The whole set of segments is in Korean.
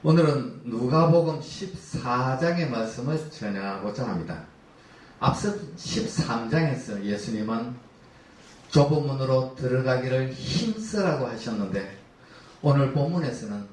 오늘은 누가복음 14장의 말씀을 전하고자 합니다. 앞서 13장에서 예수님은 좁은 문으로 들어가기를 힘쓰라고 하셨는데 오늘 본문에서는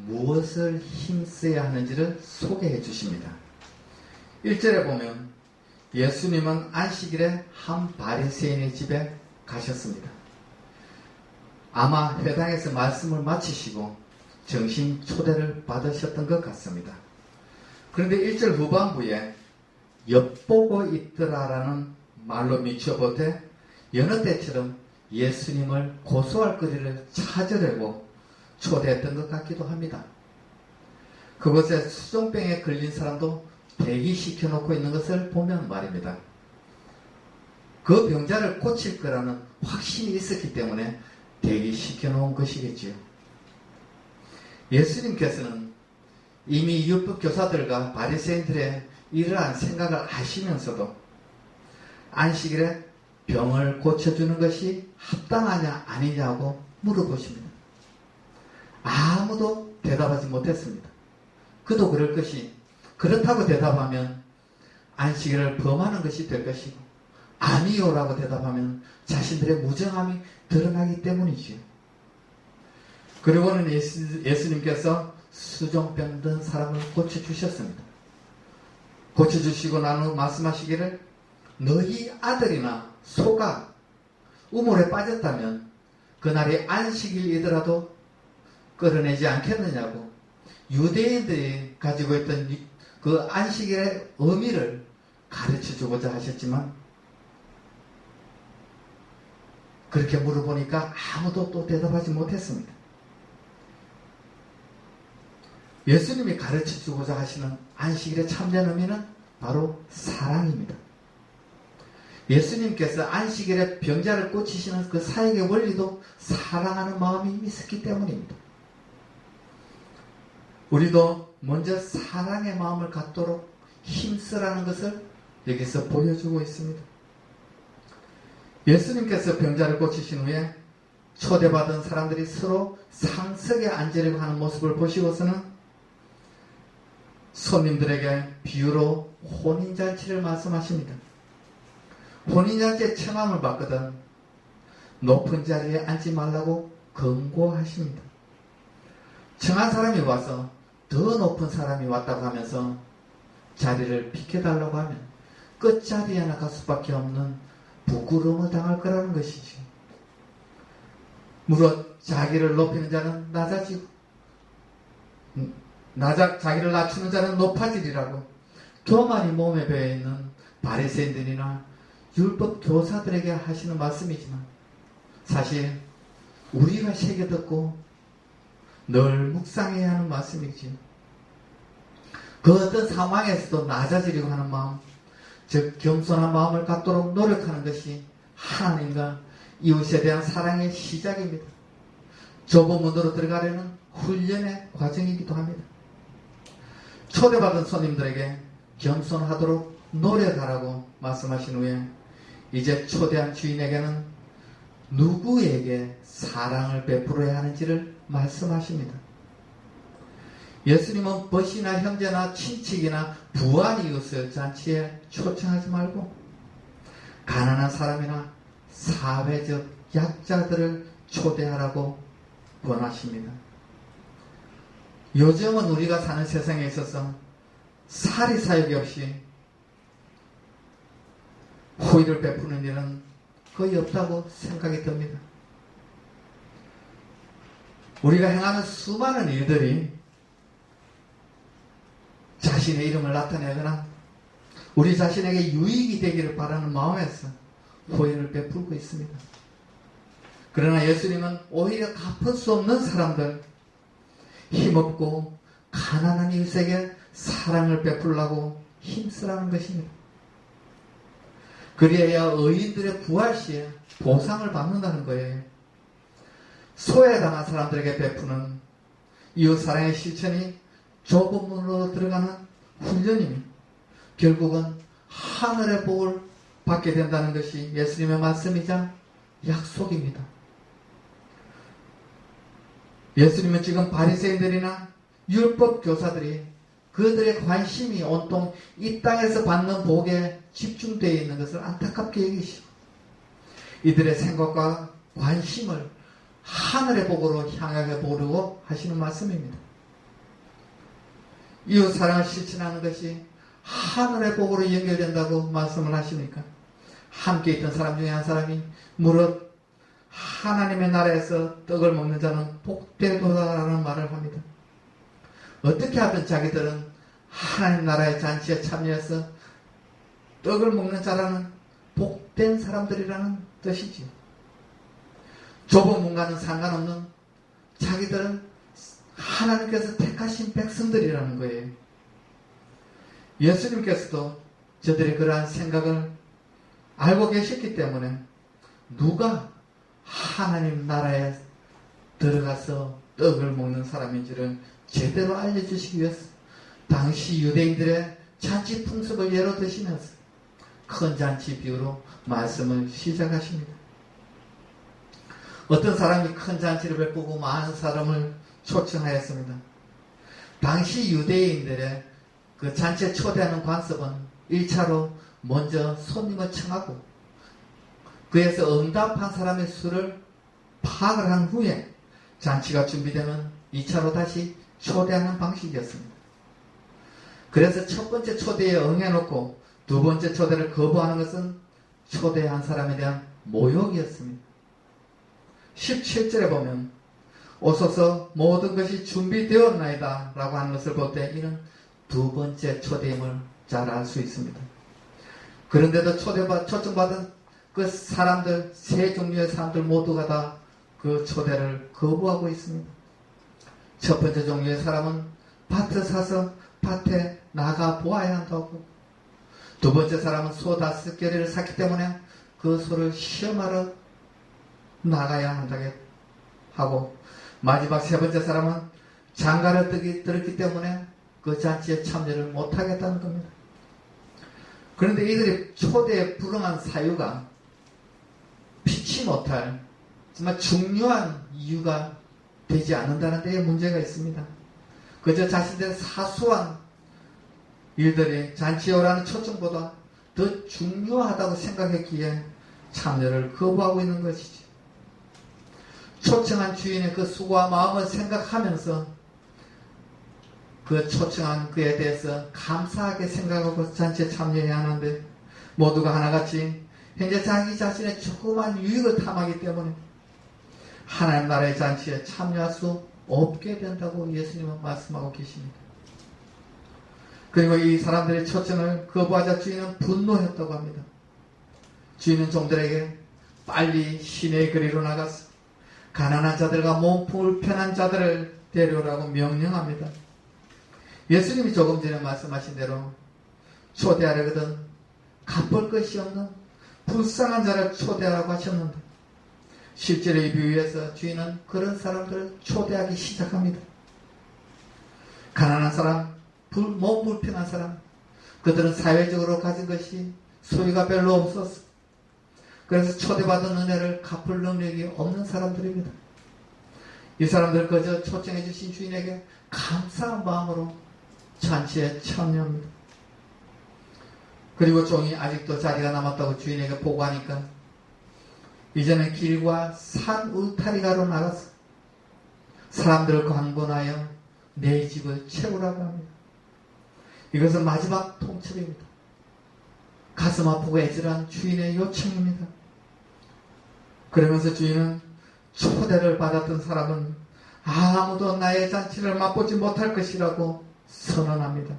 무엇을 힘써야 하는지를 소개해 주십니다. 1절에 보면 예수님은 안식일에 한 바리새인의 집에 가셨습니다. 아마 회당에서 말씀을 마치시고 정신 초대를 받으셨던 것 같습니다. 그런데 1절 후반부에 엿보고 있더라라는 말로 미쳐보되 여느 때처럼 예수님을 고소할 거리를 찾으려고 초대했던 것 같기도 합니다. 그곳에 수종병에 걸린 사람도 대기시켜 놓고 있는 것을 보면 말입니다. 그 병자를 고칠 거라는 확신이 있었기 때문에 대기시켜 놓은 것이겠지요. 예수님께서는 이미 율법 교사들과 바리새인들의 이러한 생각을 아시면서도 안식일에 병을 고쳐주는 것이 합당하냐 아니냐고 물어보십니다. 아무도 대답하지 못했습니다. 그도 그럴 것이 그렇다고 대답하면 안식일을 범하는 것이 될 것이고 아니요라고 대답하면 자신들의 무정함이 드러나기 때문이지요. 그리고는 예수님께서 수종병 든 사람을 고쳐주셨습니다. 고쳐주시고 난 후 말씀하시기를 너희 아들이나 소가 우물에 빠졌다면 그날이 안식일이더라도 끌어내지 않겠느냐고 유대인들이 가지고 있던 그 안식일의 의미를 가르쳐주고자 하셨지만 그렇게 물어보니까 아무도 또 대답하지 못했습니다. 예수님이 가르쳐주고자 하시는 안식일의 참된 의미는 바로 사랑입니다. 예수님께서 안식일에 병자를 고치시는 그 사역의 원리도 사랑하는 마음이 있었기 때문입니다. 우리도 먼저 사랑의 마음을 갖도록 힘쓰라는 것을 여기서 보여주고 있습니다. 예수님께서 병자를 고치신 후에 초대받은 사람들이 서로 상석에 앉으려고 하는 모습을 보시고서는 손님들에게 비유로 혼인잔치를 말씀하십니다. 혼인잔치에 청함을 받거든 높은 자리에 앉지 말라고 경고하십니다. 청한 사람이 와서 더 높은 사람이 왔다고 하면서 자리를 비켜달라고 하면 끝자리에 나갈 수밖에 없는 부끄러움을 당할 거라는 것이지. 무릇 자기를 높이는 자는 낮아지고 자기를 낮추는 자는 높아지리라고 교만이 몸에 배어있는 바리새인들이나 율법 교사들에게 하시는 말씀이지만 사실 우리가 새겨듣고 늘 묵상해야 하는 말씀이지요. 그 어떤 상황에서도 낮아지려고 하는 마음, 즉 겸손한 마음을 갖도록 노력하는 것이 하나님과 이웃에 대한 사랑의 시작입니다. 좁은 문으로 들어가려는 훈련의 과정이기도 합니다. 초대받은 손님들에게 겸손하도록 노력하라고 말씀하신 후에 이제 초대한 주인에게는 누구에게 사랑을 베풀어야 하는지를 말씀하십니다. 예수님은 벗이나 형제나 친척이나 부한 이웃을 잔치에 초청하지 말고 가난한 사람이나 사회적 약자들을 초대하라고 권하십니다. 요즘은 우리가 사는 세상에 있어서 사리사욕이 없이 호의를 베푸는 일은 거의 없다고 생각이 듭니다. 우리가 행하는 수많은 일들이 자신의 이름을 나타내거나 우리 자신에게 유익이 되기를 바라는 마음에서 호의를 베풀고 있습니다. 그러나 예수님은 오히려 갚을 수 없는 사람들, 힘없고 가난한 이웃에게 사랑을 베풀라고 힘쓰라는 것입니다. 그리해야 의인들의 부활 시에 보상을 받는다는 거예요. 소외당한 사람들에게 베푸는 이웃사랑의 실천이 좁은 문으로 들어가는 훈련이며 결국은 하늘의 복을 받게 된다는 것이 예수님의 말씀이자 약속입니다. 예수님은 지금 바리새인들이나 율법 교사들이 그들의 관심이 온통 이 땅에서 받는 복에 집중되어 있는 것을 안타깝게 여기시고 이들의 생각과 관심을 하늘의 복으로 향하게 보려고 하시는 말씀입니다. 이웃 사랑을 실천하는 것이 하늘의 복으로 연결된다고 말씀을 하시니까 함께 있던 사람 중에 한 사람이 무릇 하나님의 나라에서 떡을 먹는 자는 복되도다라는 말을 합니다. 어떻게 하든 자기들은 하나님 나라의 잔치에 참여해서 떡을 먹는 자라는 복된 사람들이라는 뜻이지요. 좁은 문과는 상관없는 자기들은 하나님께서 택하신 백성들이라는 거예요. 예수님께서도 저들의 그러한 생각을 알고 계셨기 때문에 누가 하나님 나라에 들어가서 떡을 먹는 사람인지를 제대로 알려주시기 위해서 당시 유대인들의 잔치 풍습을 예로 드시면서 큰 잔치 비유로 말씀을 시작하십니다. 어떤 사람이 큰 잔치를 베푸고 많은 사람을 초청하였습니다. 당시 유대인들의 그 잔치에 초대하는 관습은 1차로 먼저 손님을 청하고 그에서 응답한 사람의 수를 파악을 한 후에 잔치가 준비되면 2차로 다시 초대하는 방식이었습니다. 그래서 첫 번째 초대에 응해놓고 두 번째 초대를 거부하는 것은 초대한 사람에 대한 모욕이었습니다. 17절에 보면 오소서 모든 것이 준비되었나이다 라고 하는 것을 볼 때 이는 두 번째 초대임을 잘 알 수 있습니다. 그런데도 초청받은 그 사람들, 세 종류의 사람들 모두가 다 그 초대를 거부하고 있습니다. 첫 번째 종류의 사람은 밭을 사서 밭에 나가 보아야 한다고, 두 번째 사람은 소 5개를 샀기 때문에 그 소를 시험하러 나가야 한다고 하고, 마지막 세 번째 사람은 장가를 들었기 때문에 그 잔치에 참여를 못하겠다는 겁니다. 그런데 이들이 초대에 불응한 사유가 피치 못할 정말 중요한 이유가 되지 않는다는 데에 문제가 있습니다. 그저 자신들의 사소한 일들이 잔치에 오라는 초청보다 더 중요하다고 생각했기에 참여를 거부하고 있는 것이지. 초청한 주인의 그 수고와 마음을 생각하면서 그 초청한 그에 대해서 감사하게 생각하고 잔치에 참여해야 하는데 모두가 하나같이 현재 자기 자신의 조그만 유익을 탐하기 때문에 하나님 나라의 잔치에 참여할 수 없게 된다고 예수님은 말씀하고 계십니다. 그리고 이 사람들의 초청을 거부하자 주인은 분노했다고 합니다. 주인은 종들에게 빨리 시내의 거리로 나가서 가난한 자들과 몸 불편한 자들을 데려오라고 명령합니다. 예수님이 조금 전에 말씀하신 대로 초대하려거든 갚을 것이 없는 불쌍한 자를 초대하라고 하셨는데 실제로 이 비유에서 주인은 그런 사람들을 초대하기 시작합니다. 가난한 사람, 몸 불편한 사람, 그들은 사회적으로 가진 것이 소유가 별로 없었어. 그래서 초대받은 은혜를 갚을 능력이 없는 사람들입니다. 이 사람들 그저 초청해 주신 주인에게 감사한 마음으로 잔치에 참여합니다. 그리고 종이 아직도 자리가 남았다고 주인에게 보고하니까 이제는 길과 산 울타리가로 나가서 사람들을 강권하여 내 집을 채우라고 합니다. 이것은 마지막 통첩입니다. 가슴 아프고 애절한 주인의 요청입니다. 그러면서 주인은 초대를 받았던 사람은 아무도 나의 잔치를 맛보지 못할 것이라고 선언합니다.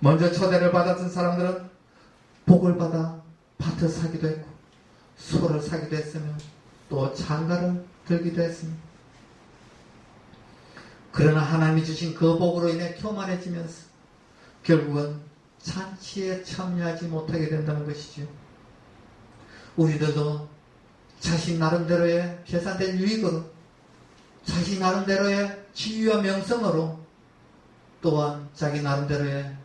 먼저 초대를 받았던 사람들은 복을 받아 밭을 사기도 했고 소를 사기도 했으며 또 장가를 들기도 했습니다. 그러나 하나님이 주신 그 복으로 인해 교만해지면서 결국은 잔치에 참여하지 못하게 된다는 것이죠. 우리들도 자신 나름대로의 계산된 유익으로, 자신 나름대로의 지위와 명성으로, 또한 자기 나름대로의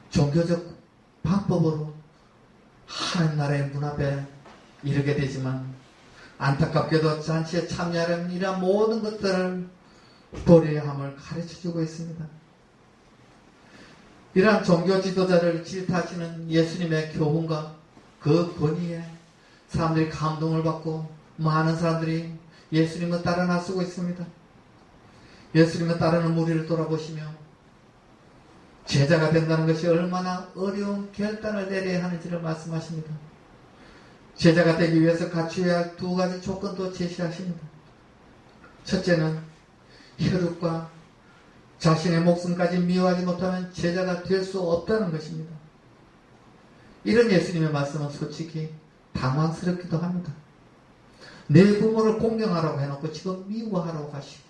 종교적 방법으로 하나님 나라의 문 앞에 이르게 되지만 안타깝게도 잔치에 참여하려는 이러한 모든 것들을 버려야 함을 가르쳐주고 있습니다. 이러한 종교 지도자를 질타하시는 예수님의 교훈과 그 권위에 사람들이 감동을 받고 많은 사람들이 예수님을 따라 나서고 있습니다. 예수님을 따르는 무리를 돌아보시며 제자가 된다는 것이 얼마나 어려운 결단을 내려야 하는지를 말씀하십니다. 제자가 되기 위해서 갖추어야 할 두 가지 조건도 제시하십니다. 첫째는 혈육과 자신의 목숨까지 미워하지 못하면 제자가 될 수 없다는 것입니다. 이런 예수님의 말씀은 솔직히 당황스럽기도 합니다. 내 부모를 공경하라고 해놓고 지금 미워하라고 하시고,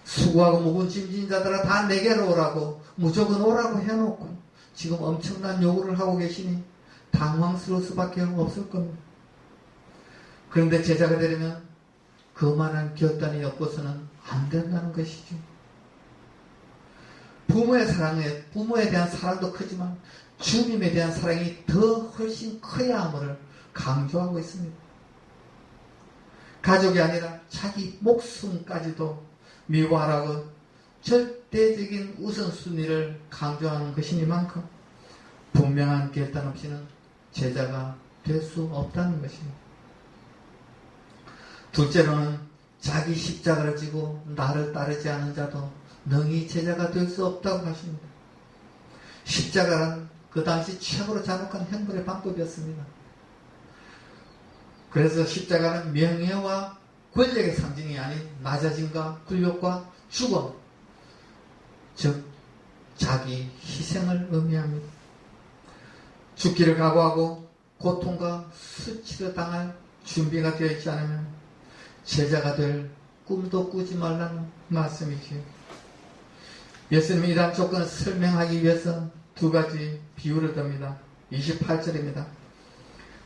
수고하고 무거운 짐진 자들아 다 내게로 오라고 무조건 오라고 해놓고 지금 엄청난 요구를 하고 계시니 당황스러울 수밖에 없을 겁니다. 그런데 제자가 되려면 그만한 결단이 없고서는 안 된다는 것이죠. 부모에 대한 사랑도 크지만 주님에 대한 사랑이 더 훨씬 커야 함을 강조하고 있습니다. 가족이 아니라 자기 목숨까지도 미워하라고 절대적인 우선순위를 강조하는 것이니만큼 분명한 결단 없이는 제자가 될 수 없다는 것입니다. 둘째로는 자기 십자가를 지고 나를 따르지 않은 자도 능히 제자가 될 수 없다고 하십니다. 십자가는 그 당시 최고로 잔혹한 형벌의 방법이었습니다. 그래서 십자가는 명예와 권력의 상징이 아닌 낮아짐과 굴욕과 죽음, 즉 자기 희생을 의미합니다. 죽기를 각오하고 고통과 수치를 당할 준비가 되어 있지 않으면 제자가 될 꿈도 꾸지 말라는 말씀이지요. 예수님이 이러한 조건을 설명하기 위해서 두 가지 비유를 듭니다. 28절입니다.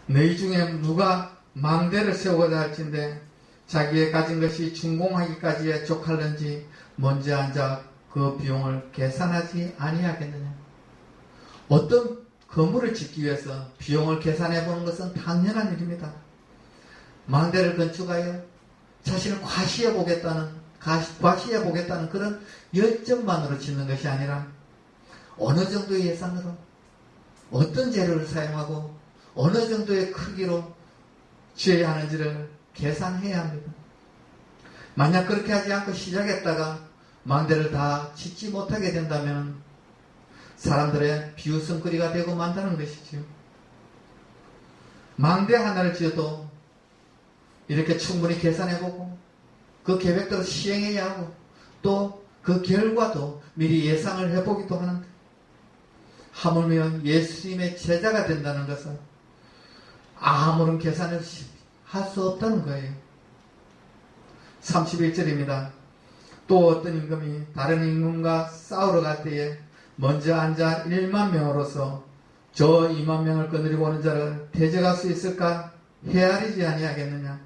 너희 중에 누가 망대를 세우고자 할진대 자기의 가진 것이 준공하기까지에 족할는지 먼저 앉아 그 비용을 계산하지 아니하겠느냐. 어떤 건물을 짓기 위해서 비용을 계산해 보는 것은 당연한 일입니다. 망대를 건축하여 자신을 과시해 보겠다는 그런 열정만으로 짓는 것이 아니라 어느 정도의 예산으로 어떤 재료를 사용하고 어느 정도의 크기로 지어야 하는지를 계산해야 합니다. 만약 그렇게 하지 않고 시작했다가 망대를 다 짓지 못하게 된다면 사람들의 비웃음거리가 되고 만다는 것이지요. 망대 하나를 지어도 이렇게 충분히 계산해보고 그 계획대로 시행해야 하고 또 그 결과도 미리 예상을 해보기도 하는데 하물며 예수님의 제자가 된다는 것은 아무런 계산 없이 할 수 없다는 거예요. 31절입니다. 또 어떤 임금이 다른 임금과 싸우러 갈 때에 먼저 앉아 1만 명으로서 저 2만 명을 거느리고 오는 자를 대적할 수 있을까 헤아리지 아니하겠느냐.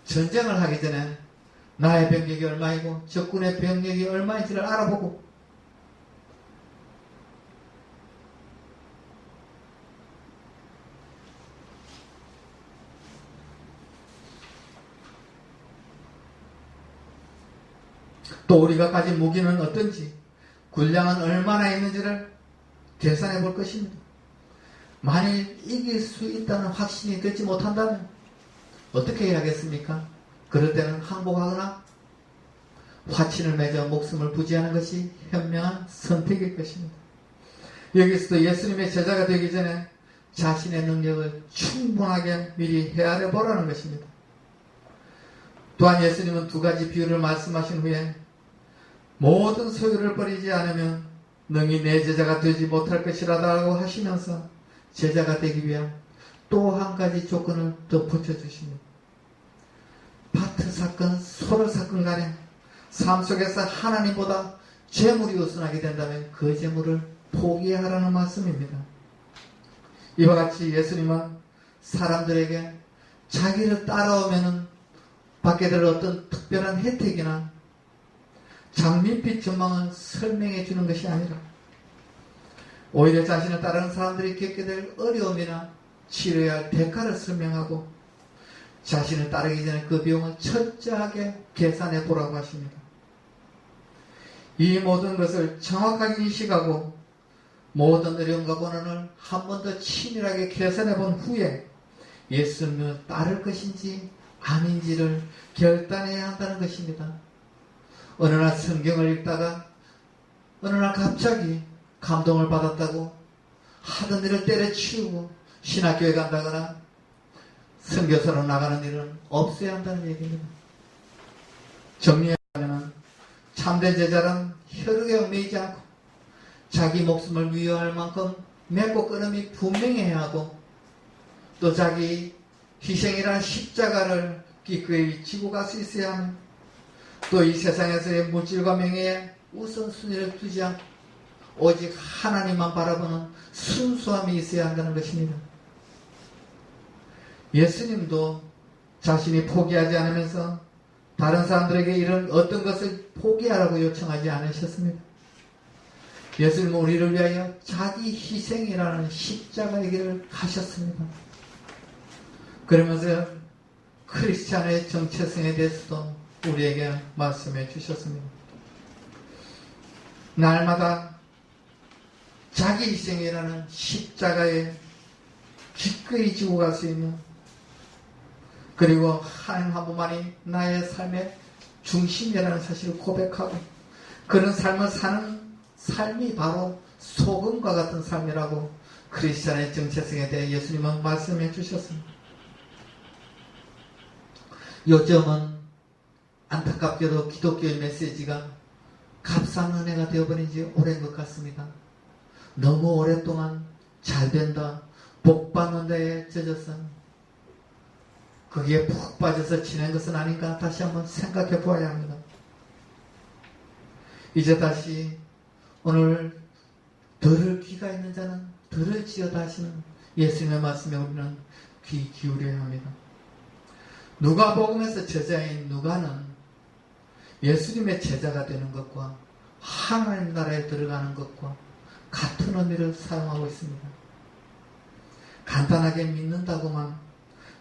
전쟁을 하기 전에 나의 병력이 얼마이고 적군의 병력이 얼마인지를 알아보고 또 우리가 가진 무기는 어떤지 군량은 얼마나 있는지를 계산해 볼 것입니다. 만일 이길 수 있다는 확신이 들지 못한다면 어떻게 해야겠습니까? 그럴 때는 항복하거나 화친을 맺어 목숨을 부지하는 것이 현명한 선택일 것입니다. 여기서도 예수님의 제자가 되기 전에 자신의 능력을 충분하게 미리 헤아려 보라는 것입니다. 또한 예수님은 두 가지 비유를 말씀하신 후에 모든 소유를 버리지 않으면 능히 내 제자가 되지 못할 것이라고 하시면서 제자가 되기 위한 또 한 가지 조건을 덧붙여 주십니다. 파트 사건, 소를 사건 간에 삶 속에서 하나님보다 재물이 우선하게 된다면 그 재물을 포기하라는 말씀입니다. 이와 같이 예수님은 사람들에게 자기를 따라오면 받게 될 어떤 특별한 혜택이나 장밋빛 전망을 설명해 주는 것이 아니라 오히려 자신을 따르는 사람들이 겪게 될 어려움이나 치러야 할 대가를 설명하고 자신을 따르기 전에 그 비용을 철저하게 계산해 보라고 하십니다. 이 모든 것을 정확하게 인식하고 모든 어려움과 고난을 한 번 더 치밀하게 계산해 본 후에 예수님을 따를 것인지 아닌지를 결단해야 한다는 것입니다. 어느 날 성경을 읽다가 어느 날 갑자기 감동을 받았다고 하던 일을 때려치우고 신학교에 간다거나 선교사로 나가는 일은 없어야 한다는 얘기입니다. 정리하면 참된 제자는 혈육에 얽매이지 않고 자기 목숨을 위협할 만큼 맺고 끊음이 분명해야 하고 또 자기 희생이라는 십자가를 기꺼이 지고 갈 수 있어야 하며 또 이 세상에서의 물질과 명예에 우선순위를 두지 않고 오직 하나님만 바라보는 순수함이 있어야 한다는 것입니다. 예수님도 자신이 포기하지 않으면서 다른 사람들에게 이런 어떤 것을 포기하라고 요청하지 않으셨습니다. 예수님은 우리를 위하여 자기 희생이라는 십자가의 길을 가셨습니다. 그러면서 크리스찬의 정체성에 대해서도 우리에게 말씀해 주셨습니다. 날마다 자기 희생이라는 십자가에 기꺼이 지고 갈 수 있는 그리고 하나님 한 분만이 나의 삶의 중심이라는 사실을 고백하고 그런 삶을 사는 삶이 바로 소금과 같은 삶이라고 크리스찬의 정체성에 대해 예수님은 말씀해 주셨습니다. 요즘은 안타깝게도 기독교의 메시지가 값싼 은혜가 되어버린 지 오래인 것 같습니다. 너무 오랫동안 잘 된다, 복 받는다에 젖어서 거기에 푹 빠져서 지낸 것은 아닌가 다시 한번 생각해 보아야 합니다. 이제 다시 오늘 들을 귀가 있는 자는 들을지어다 하시는 예수님의 말씀에 우리는 귀 기울여야 합니다. 누가복음에서 제자인 누가는 예수님의 제자가 되는 것과 하나님 나라에 들어가는 것과 같은 의미를 사용하고 있습니다. 간단하게 믿는다고만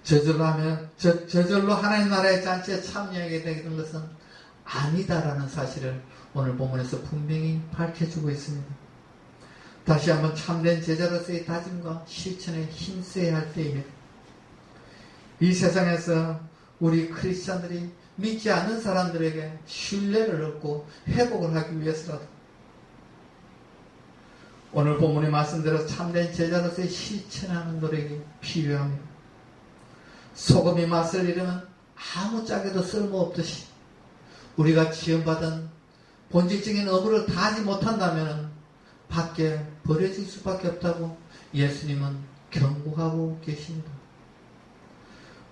저절로 하나님 나라의 잔치에 참여하게 되는 것은 아니다라는 사실을 오늘 본문에서 분명히 밝혀주고 있습니다. 다시 한번 참된 제자로서의 다짐과 실천에 힘써야 할 때입니다. 이 세상에서 우리 크리스찬들이 믿지 않는 사람들에게 신뢰를 얻고 회복을 하기 위해서라도 오늘 본문의 말씀대로 참된 제자로서의 실천하는 노력이 필요합니다. 소금이 맛을 잃으면 아무짝에도 쓸모없듯이 우리가 지원받은 본질적인 의무를 다하지 못한다면 밖에 버려질 수밖에 없다고 예수님은 경고하고 계십니다.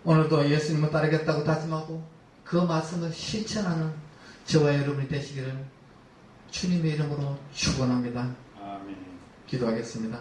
오늘도 예수님을 따르겠다고 다짐하고 그 말씀을 실천하는 저와 여러분이 되시기를 주님의 이름으로 축원합니다. 아멘. 기도하겠습니다.